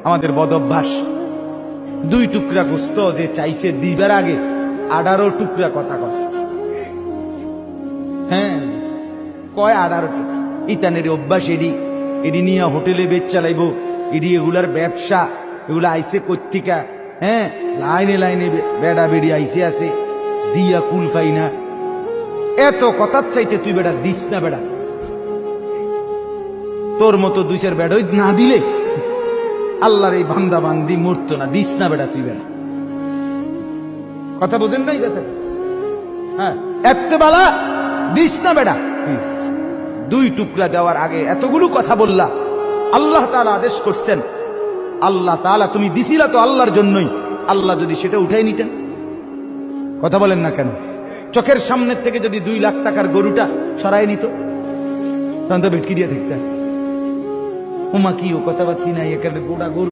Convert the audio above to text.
আমাদের বদ অভ্যাস, 2 টুকরা গোস্ত যে চাইছে দিবার আগে 18 টুকরা কথা কয়। হ্যাঁ কয় 18 ইতানের অভ্যাস। এডি নিয়ে হোটেলে বেচ চালাইবো, এডি এগুলার ব্যবসা, এগুলা আইসে কর্তিকা। হ্যাঁ লাইনে লাইনে বেড়া বেড়ি আইসে আছে, দিয়া কুল পাই না। এত কথার চাইতে তুই বেড়া দিস না। বেড়া তোর মতো 2-4 বেড়ই না দিলে আল্লাহর এই বান্দা বান্দি মরতো না। দিস না বেড়া তুই। বেড়া কথা বোঝেন নাই কথা? হ্যাঁ এত বালা দিস না বেড়া তুই। 2 টুকরা দেওয়ার আগে এতগুলো কথা বললা। আল্লাহ তাআলা আদেশ করছেন, আল্লাহ তাআলা তুমি দিছিলা তো আল্লাহর জন্যই। আল্লাহ যদি সেটা উঠাই নিতেন, কথা বলেন না কেন? চোখের সামনের থেকে যদি 2 লাখ টাকার গরুটা সরাই নিত, তখন তো ভেটকি দিয়ে থাকতেন। ওমা কি ও কথাবার্তি নাই, একেবারে গোড়া গরু।